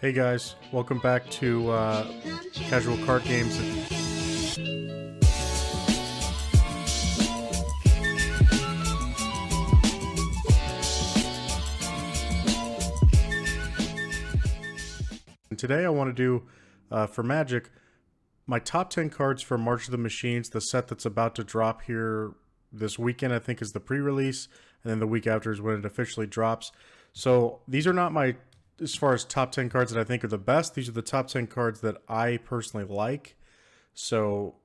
Hey guys, welcome back to Casual Card Games. And today I want to do, for Magic, my top 10 cards for March of the Machines, the set that's about to drop here this weekend, I think is the pre-release, and then the week after is when it officially drops. So these are not my, as far as top 10 cards that I think are the best, these are the top 10 cards that I personally like. So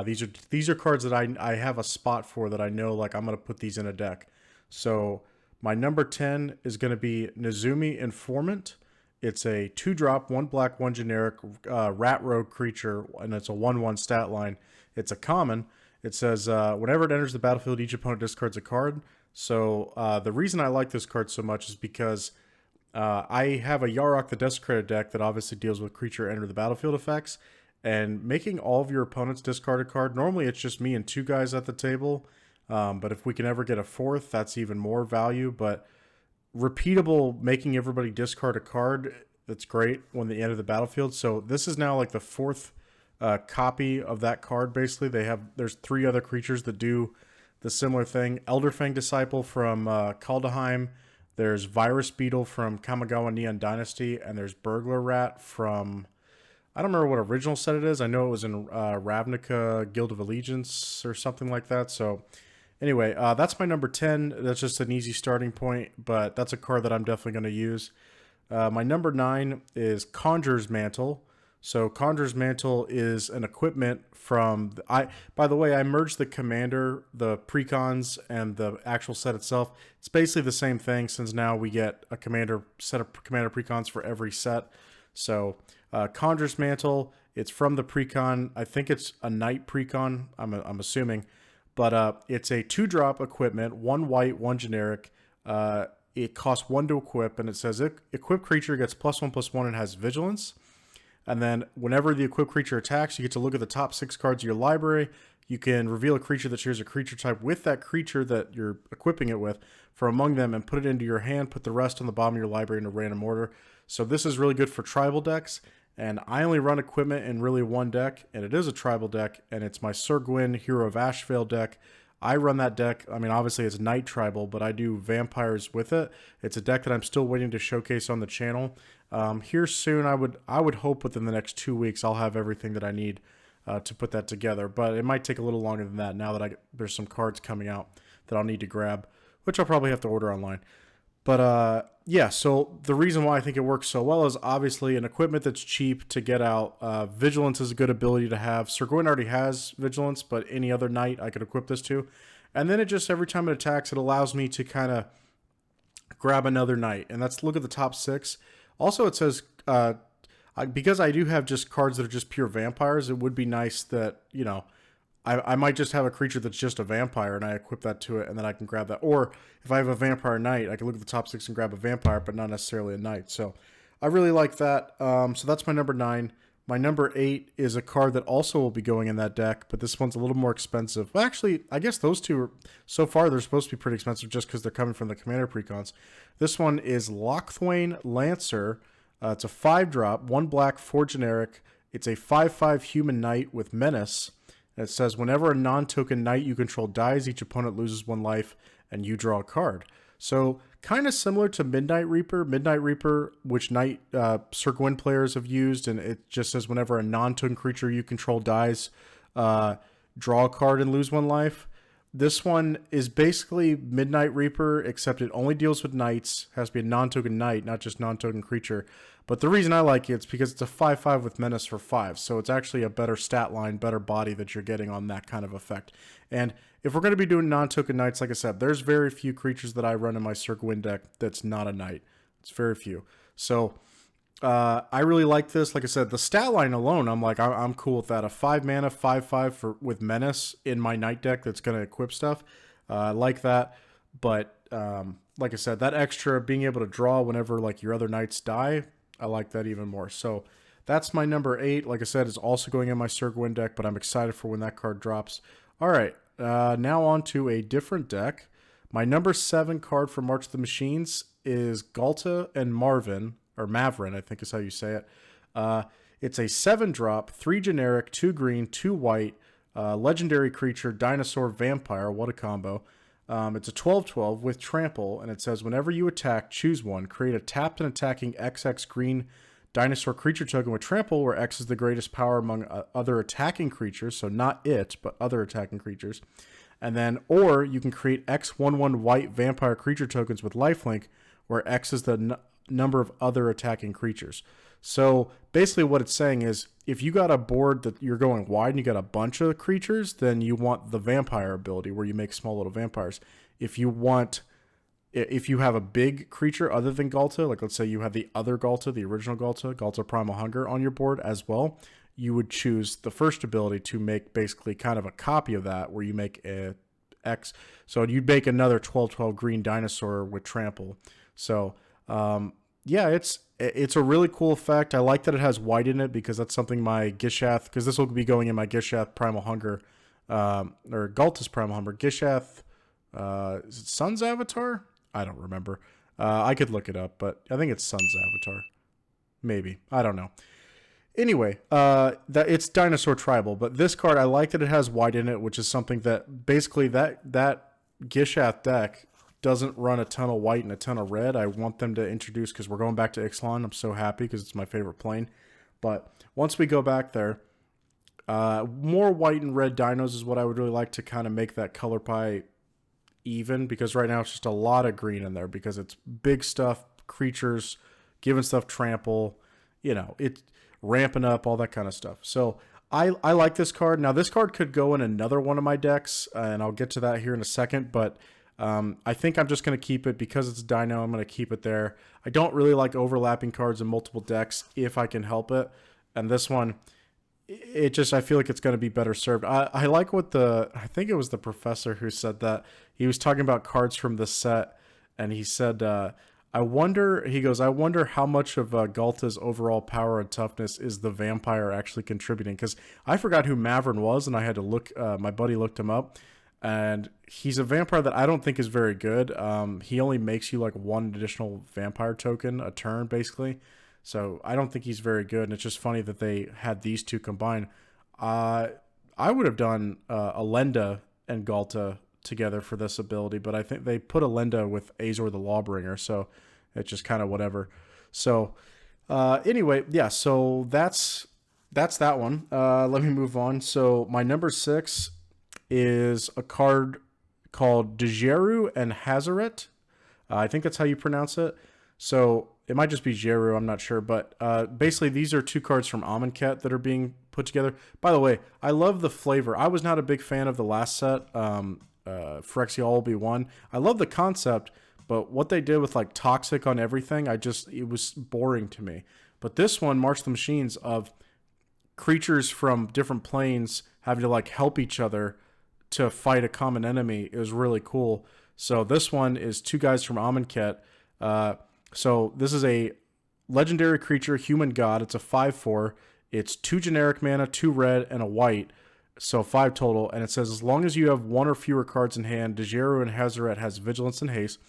these are cards that I have a spot for, that I know, like, I'm going to put these in a deck. So my number 10 is going to be Nezumi Informant. It's a 2-drop, 1 black, 1 generic rat rogue creature, and it's a 1/1 stat line. It's a common. It says, whenever it enters the battlefield, each opponent discards a card. So the reason I like this card so much is because I have a Yarok the Desecrated deck that obviously deals with creature enter the battlefield effects. And making all of your opponents discard a card, normally it's just me and 2 guys at the table. But if we can ever get a 4th, that's even more value. But repeatable, making everybody discard a card, that's great when they enter the battlefield. So this is now like the 4th copy of that card. Basically, there's 3 other creatures that do the similar thing. Elderfang Disciple from Kaldheim. There's Virus Beetle from Kamigawa Neon Dynasty, and there's Burglar Rat from, I don't remember what original set it is. I know it was in Ravnica Guild of Allegiance or something like that. So anyway, that's my number 10. That's just an easy starting point, but that's a card that I'm definitely going to use. My number 9 is Conjurer's Mantle. So Conjurer's Mantle is an equipment from... By the way, I merged the Commander, the Precons, and the actual set itself. It's basically the same thing, since now we get a set of Commander Precons for every set. So Conjurer's Mantle, it's from the Precon. I think it's a Knight Precon, I'm assuming. But it's a 2-drop equipment, 1 white, 1 generic. It costs 1 to equip, and it says equipped creature gets +1/+1 and has vigilance. And then whenever the equipped creature attacks, you get to look at the top 6 cards of your library. You can reveal a creature that shares a creature type with that creature that you're equipping it with from among them, and put it into your hand. Put the rest on the bottom of your library in a random order. So this is really good for tribal decks. And I only run equipment in really 1 deck, and it is a tribal deck, and it's my Sir Gwyn Hero of Ashvale deck. I run that deck. I mean, obviously it's Night Tribal, but I do vampires with it. It's a deck that I'm still waiting to showcase on the channel. Here soon, I would hope within the next 2 weeks I'll have everything that I need to put that together. But it might take a little longer than that now that there's some cards coming out that I'll need to grab, which I'll probably have to order online. But yeah, so the reason why I think it works so well is obviously an equipment that's cheap to get out. Vigilance is a good ability to have. Sir Gwyn already has Vigilance, but any other knight I could equip this to. And then it just, every time it attacks, it allows me to kind of grab another knight. And that's, look at the top 6. Also, it says, because I do have just cards that are just pure vampires, it would be nice that, you know, I might just have a creature that's just a vampire, and I equip that to it, and then I can grab that. Or if I have a vampire knight, I can look at the top 6 and grab a vampire, but not necessarily a knight. So I really like that. So that's my number 9. My number 8 is a card that also will be going in that deck, but this one's a little more expensive. Well, actually, I guess those two are, so far, they're supposed to be pretty expensive just because they're coming from the Commander Precons. This one is Lochthwain Lancer. It's a 5-drop, 1 black, 4 generic. It's a 5/5 human knight with menace. And it says, whenever a non-token knight you control dies, each opponent loses 1 life, and you draw a card. So kind of similar to Midnight Reaper. Midnight Reaper, which Sir Gwyn players have used, and it just says whenever a non-token creature you control dies, draw a card and lose 1 life. This one is basically Midnight Reaper, except it only deals with knights. It has to be a non-token knight, not just non-token creature. But the reason I like it is because it's a 5/5 with menace for 5. So it's actually a better stat line, better body that you're getting on that kind of effect. And if we're going to be doing non-token knights, like I said, there's very few creatures that I run in my Sir Gwyn deck that's not a knight. It's very few. So I really like this. Like I said, the stat line alone, I'm like, I'm cool with that. A 5 mana, 5/5 with menace in my knight deck that's going to equip stuff. I like that. But like I said, that extra being able to draw whenever like your other knights die, I like that even more. So that's my number 8. Like I said, it's also going in my Sir Gwyn deck, but I'm excited for when that card drops. All right, now on to a different deck. My number 7 card for March of the Machines is Ghalta and Marvin, or Maverin, I think is how you say it. It's a 7-drop, 3 generic, 2 green, 2 white, legendary creature, dinosaur, vampire. What a combo. It's a 12/12 with trample, and it says whenever you attack, choose one. Create a tapped and attacking XX green dinosaur creature token with trample, where X is the greatest power among other attacking creatures, so not it, but other attacking creatures. And then, or you can create X11 white vampire creature tokens with lifelink, where X is the number of other attacking creatures. So basically what it's saying is if you got a board that you're going wide and you got a bunch of creatures, then you want the vampire ability where you make small little vampires. If you have a big creature other than Ghalta, like let's say you have the other Ghalta, the original Ghalta, Ghalta Primal Hunger on your board as well, you would choose the first ability to make basically kind of a copy of that where you make a X. So you'd make another 12/12 green dinosaur with trample. So yeah, it's a really cool effect. I like that it has white in it because that's something my Gishath, because this will be going in my Gishath Primal Hunger, or Ghalta's Primal Hunger. Gishath, is it Sun's Avatar? I don't remember. I could look it up, but I think it's Sun's Avatar. Maybe. I don't know. Anyway, that it's Dinosaur Tribal, but this card, I like that it has white in it, which is something that basically that Gishath deck doesn't run a ton of white and a ton of red. I want them to introduce, because we're going back to Ixalan. I'm so happy because it's my favorite plane. But once we go back there, more white and red dinos is what I would really like to kind of make that color pie even, because right now it's just a lot of green in there because it's big stuff, creatures, giving stuff trample, it's ramping up, all that kind of stuff. So I like this card. Now this card could go in another one of my decks, and I'll get to that here in a second, but I think I'm just going to keep it because it's Dino. I'm going to keep it there. I don't really like overlapping cards in multiple decks if I can help it. And this one, I feel like it's going to be better served. I like what I think it was the professor who said that. He was talking about cards from the set, and he said, I wonder how much of Ghalta's overall power and toughness is the vampire actually contributing? Because I forgot who Maverin was, and I had to look, my buddy looked him up. And he's a vampire that I don't think is very good. He only makes you like one additional vampire token a turn, basically. So I don't think he's very good. And it's just funny that they had these two combined. I would have done Elenda and Ghalta together for this ability, but I think they put Elenda with Azor the Lawbringer, so it's just kind of whatever. So anyway, yeah, so that's that one. Let me move on. So my number 6 is a card called Dejeru and Hazaret. I think that's how you pronounce it. So it might just be Jeru, I'm not sure. But basically, these are 2 cards from Amonkhet that are being put together. By the way, I love the flavor. I was not a big fan of the last set, Phyrexia Obi-Wan. I love the concept, but what they did with like Toxic on everything, it was boring to me. But this one, March of the Machines, of creatures from different planes having to like help each other to fight a common enemy, is really cool. So this one is 2 guys from Amonkhet. So this is a legendary creature, human god. It's a 5/4. It's 2 generic mana, 2 red, and a white. So 5 total. And it says as long as you have 1 or fewer cards in hand, Dejeru and Hazaret has vigilance and haste.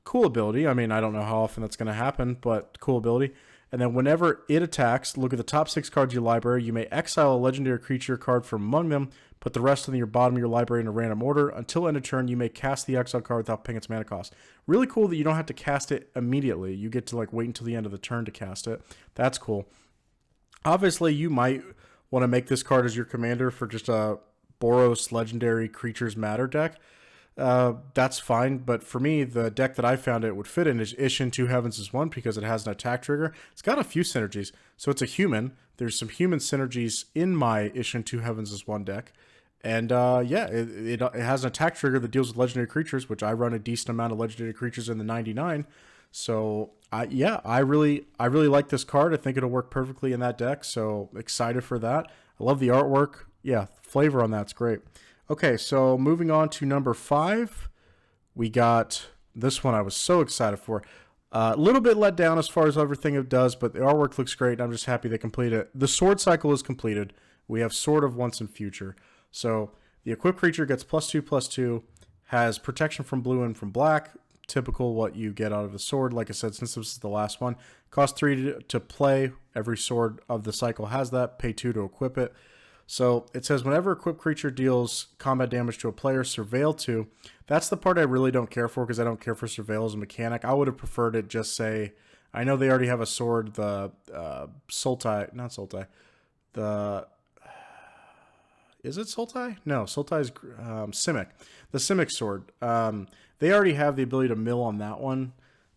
Cool ability. I mean, I don't know how often that's going to happen, but cool ability. And then whenever it attacks, look at the top 6 cards of your library. You may exile a legendary creature card from among them. Put the rest in your bottom of your library in a random order. Until end of turn, you may cast the exile card without paying its mana cost. Really cool that you don't have to cast it immediately. You get to like wait until the end of the turn to cast it. That's cool. Obviously, you might want to make this card as your commander for just a Boros Legendary Creatures Matter deck. That's fine, but for me, the deck that I found it would fit in is Isshin Two Heavens is 1 because it has an attack trigger. It's got a few synergies. So it's a human. There's some human synergies in my Isshin Two Heavens is 1 deck. And yeah, it has an attack trigger that deals with legendary creatures, which I run a decent amount of legendary creatures in the 99. So I really like this card. I think it'll work perfectly in that deck. So excited for that. I love the artwork. Yeah, flavor on that's great. Okay, so moving on to number 5, we got this one I was so excited for. A little bit let down as far as everything it does, but the artwork looks great. I'm just happy they completed it. The sword cycle is completed. We have Sword of Once and Future. So the equipped creature gets +2/+2, has protection from blue and from black, typical what you get out of a sword. Like I said, since this is the last one, cost 3 to play. Every sword of the cycle has that. Pay 2 to equip it. So it says whenever equipped creature deals combat damage to a player, surveil 2. That's the part I really don't care for, because I don't care for surveil as a mechanic. I would have preferred it just say, I know they already have a sword, the is it Sultai? No, Sultai is Simic. The Simic sword. They already have the ability to mill on that one,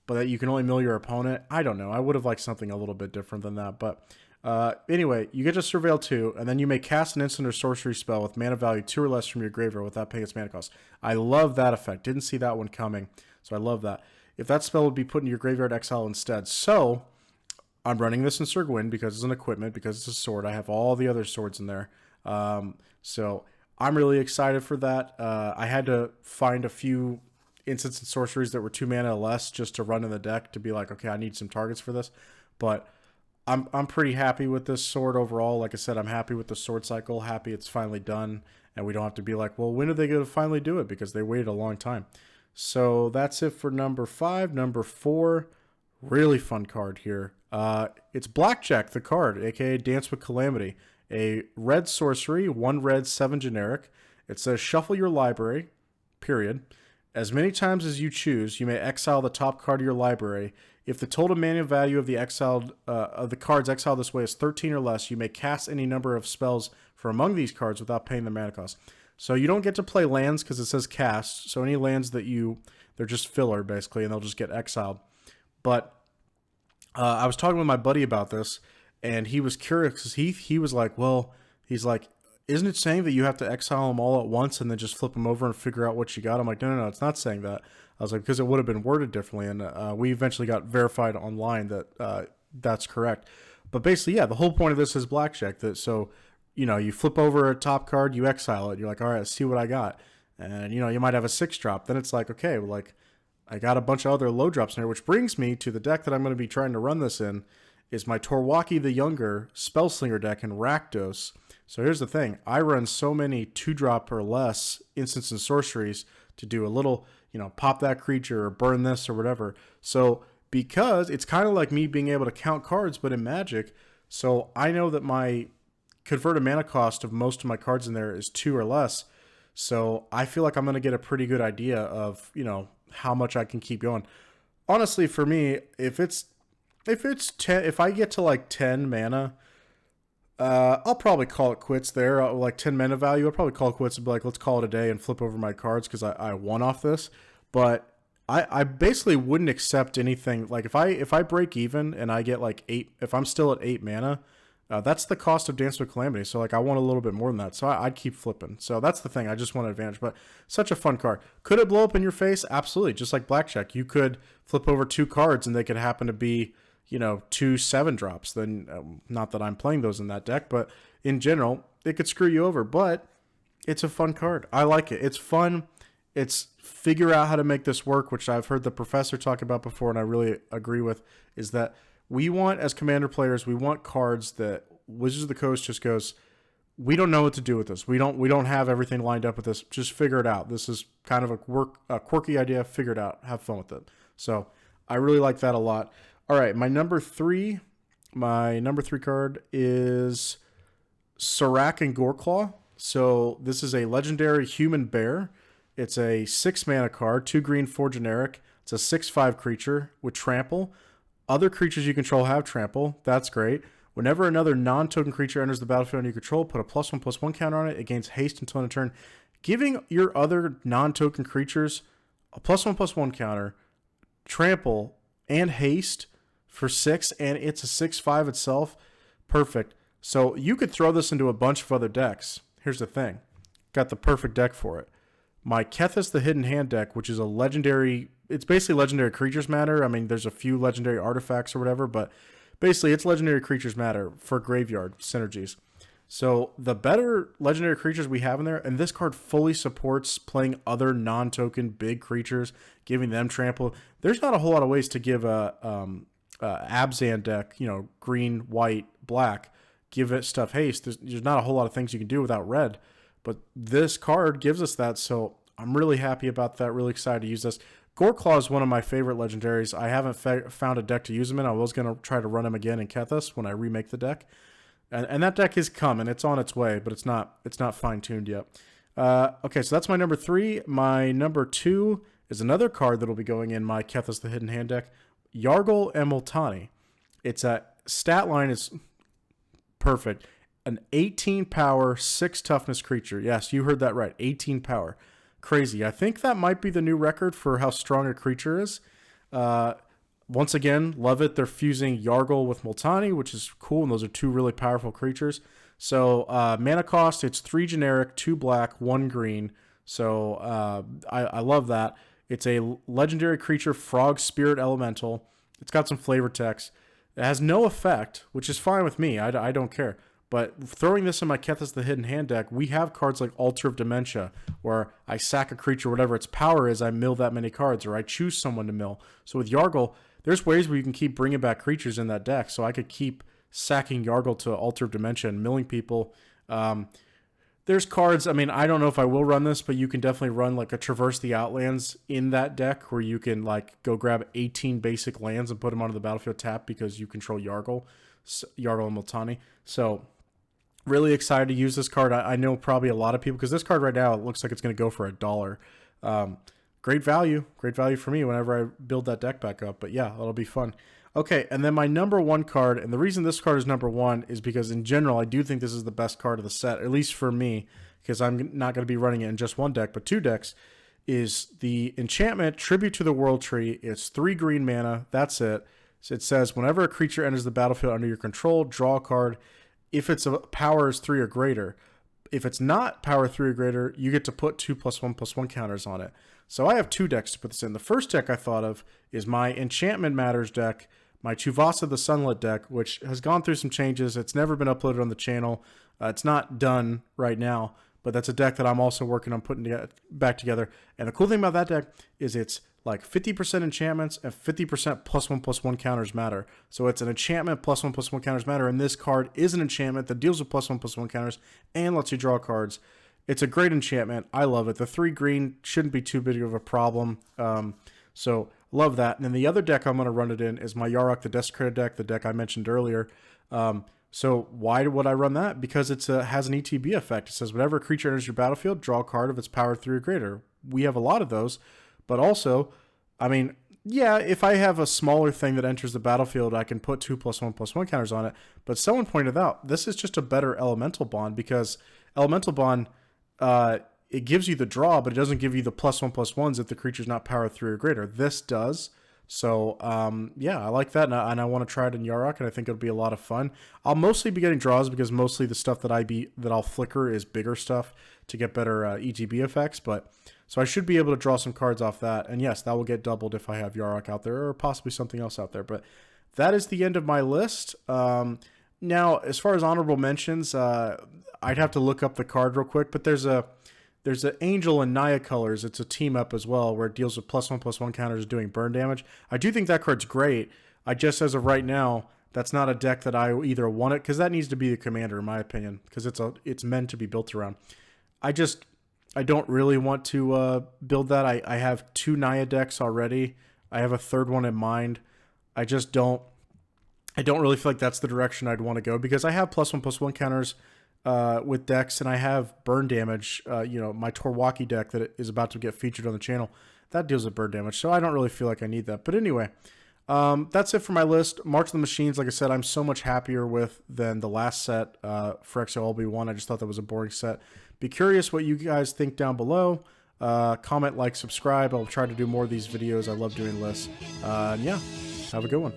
but that you can only mill your opponent. I don't know. I would have liked something a little bit different than that. But anyway, you get to surveil 2, and then you may cast an instant or sorcery spell with mana value 2 or less from your graveyard without paying its mana cost. I love that effect. Didn't see that one coming, so I love that. If that spell would be put in your graveyard, exile instead. So I'm running this in Sir Gwyn because it's an equipment, because it's a sword. I have all the other swords in there. So I'm really excited for that. I had to find a few instants and sorceries that were 2 mana or less just to run in the deck to be like, okay, I need some targets for this. But I'm pretty happy with this sword overall. Like I said, I'm happy with the sword cycle, happy it's finally done, and we don't have to be like, well, when are they going to finally do it? Because they waited a long time. So that's it for number 5. Number 4, really fun card here. It's Blackjack, the card, aka Dance with Calamity. A red sorcery, 1 red, 7 generic. It says shuffle your library, period. As many times as you choose, you may exile the top card of your library. If the total mana value of the cards exiled this way is 13 or less, you may cast any number of spells from among these cards without paying the mana cost. So you don't get to play lands because it says cast. So any lands that they're just filler basically, and they'll just get exiled. But I was talking with my buddy about this, and he was curious because he was like, well, he's like, isn't it saying that you have to exile them all at once and then just flip them over and figure out what you got? I'm like, no, it's not saying that. I was like, because it would have been worded differently, and we eventually got verified online that that's correct. But basically, yeah, the whole point of this is Blackjack. So, you flip over a top card, you exile it. You're like, all right, let's see what I got. And, you might have a 6 drop. Then it's like, okay, well, like, I got a bunch of other low drops in here, which brings me to the deck that I'm going to be trying to run this in, is my Torwaki the Younger Spellslinger deck in Rakdos. So here's the thing. I run so many 2-drop or less instants and sorceries to do a little, pop that creature or burn this or whatever. So because it's kind of like me being able to count cards, but in Magic, so I know that my converted mana cost of most of my cards in there is 2 or less. So I feel like I'm going to get a pretty good idea of, how much I can keep going. Honestly, for me, if I get to like 10 mana, I'll probably call it quits there. Like 10 mana value, I'll probably call it quits and be like, let's call it a day and flip over my cards because I won off this. But I basically wouldn't accept anything. Like if I break even and I get like 8, if I'm still at 8 mana, that's the cost of Dance with Calamity. So like I want a little bit more than that. So I'd keep flipping. So that's the thing. I just want an advantage. But such a fun card. Could it blow up in your face? Absolutely. Just like Blackjack. You could flip over 2 cards and they could happen to be, 2 7-drops. Then not that I'm playing those in that deck, but in general, it could screw you over. But it's a fun card. I like it. It's fun. It's figure out how to make this work, which I've heard the professor talk about before, and I really agree with, is that we want, as Commander players, we want cards that Wizards of the Coast just goes, we don't know what to do with this. We don't have everything lined up with this. Just figure it out. This is kind of a quirky idea. Figure it out. Have fun with it. So I really like that a lot. All right, my number 3 card is Serac and Goreclaw. So this is a legendary human bear. It's a 6 mana card, 2 green, 4 generic. It's a 6/5 creature with trample. Other creatures you control have trample. That's great. Whenever another non-token creature enters the battlefield under your control, put a +1/+1 counter on it. It gains haste until end of turn, giving your other non-token creatures a +1/+1 counter, trample, and haste for 6, and it's a 6/5 itself. Perfect. So you could throw this into a bunch of other decks. Here's the thing. Got the perfect deck for it. My Kethis the Hidden Hand deck, which is a legendary, it's basically legendary creatures matter. I mean, there's a few legendary artifacts or whatever, but basically it's legendary creatures matter for graveyard synergies. So the better legendary creatures we have in there, and this card fully supports playing other non-token big creatures, giving them trample. There's not a whole lot of ways to give a Abzan deck, green, white, black, give it stuff haste. There's not a whole lot of things you can do without red. But this card gives us that, so I'm really happy about that, really excited to use this. Goreclaw is one of my favorite legendaries. I haven't found a deck to use him in. I was going to try to run him again in Kethis when I remake the deck. And that deck is coming. It's on its way, but it's not fine-tuned yet. Okay, so that's my number 3. My number 2 is another card that will be going in my Kethis the Hidden Hand deck, Yargle and Multani. Its stat line is perfect. An 18 power, 6 toughness creature. Yes, you heard that right. 18 power. Crazy. I think that might be the new record for how strong a creature is. Once again, love it. They're fusing Yargle with Multani, which is cool, and those are 2 really powerful creatures. So mana cost, it's 3 generic, 2 black, 1 green. So I love that. It's a legendary creature, Frog Spirit Elemental. It's got some flavor text. It has no effect, which is fine with me. I don't care. But throwing this in my Kethis the Hidden Hand deck, we have cards like Altar of Dementia, where I sack a creature, whatever its power is, I mill that many cards, or I choose someone to mill. So with Yargle, there's ways where you can keep bringing back creatures in that deck. So I could keep sacking Yargle to Altar of Dementia and milling people. There's cards, I mean, I don't know if I will run this, but you can definitely run like a Traverse the Outlands in that deck, where you can like go grab 18 basic lands and put them onto the battlefield tap because you control Yargle and Multani. So really excited to use this card. I know probably a lot of people, because this card right now, it looks like it's going to go for $1. Great value for me whenever I build that deck back up. But yeah, it'll be fun. Okay, and then my number 1 card, and the reason this card is number 1 is because in general, I do think this is the best card of the set, at least for me, because I'm not going to be running it in just 1 deck, but 2 decks, is the enchantment Tribute to the World Tree. It's 3 green mana. That's it. So it says, whenever a creature enters the battlefield under your control, draw a card. If its power is 3 or greater. If it's not power 3 or greater, you get to put 2+1/+1 counters on it. So I have 2 decks to put this in. The first deck I thought of is my Enchantment Matters deck, my Chuvasa the Sunlit deck, which has gone through some changes. It's never been uploaded on the channel. It's not done right now, but that's a deck that I'm also working on putting back together. And the cool thing about that deck is it's like 50% enchantments and 50% +1/+1 counters matter. So it's an enchantment +1/+1 counters matter, and this card is an enchantment that deals with +1/+1 counters and lets you draw cards. It's a great enchantment. I love it. The 3 green shouldn't be too big of a problem. So love that. And then the other deck I'm going to run it in is my Yarok the Desecrated deck, the deck I mentioned earlier. So why would I run that? Because it has an ETB effect. It says whenever a creature enters your battlefield, draw a card of its power 3 or greater. We have a lot of those. But also, I mean, yeah, if I have a smaller thing that enters the battlefield, I can put 2+1/+1 counters on it. But someone pointed out, this is just a better Elemental Bond, because Elemental Bond, it gives you the draw, but it doesn't give you the +1/+1s if the creature's not power 3 or greater. This does. So, yeah, I like that, and I want to try it in Yarok, and I think it'll be a lot of fun. I'll mostly be getting draws, because mostly the stuff that I'll flicker is bigger stuff to get better ETB effects, but so I should be able to draw some cards off that, and yes, that will get doubled if I have Yarok out there, or possibly something else out there. But that is the end of my list. Now, as far as honorable mentions, I'd have to look up the card real quick, but there's an Angel and Naya Colors. It's a team up as well, where it deals with +1/+1 counters doing burn damage. I do think that card's great. I just, as of right now, that's not a deck that I either want it, because that needs to be the commander, in my opinion, because it's meant to be built around. I don't really want to build that. I have 2 Naya decks already. I have a 3rd one in mind. I don't really feel like that's the direction I'd want to go, because I have +1/+1 counters with decks, and I have burn damage. My Torwaki deck that is about to get featured on the channel, that deals with burn damage, so I don't really feel like I need that. But anyway, that's it for my list. March of the Machines, like I said, I'm so much happier with than the last set for XLB1. I just thought that was a boring set. Be curious what you guys think down below. Comment, like, subscribe. I'll try to do more of these videos. I love doing lists. And yeah, have a good one.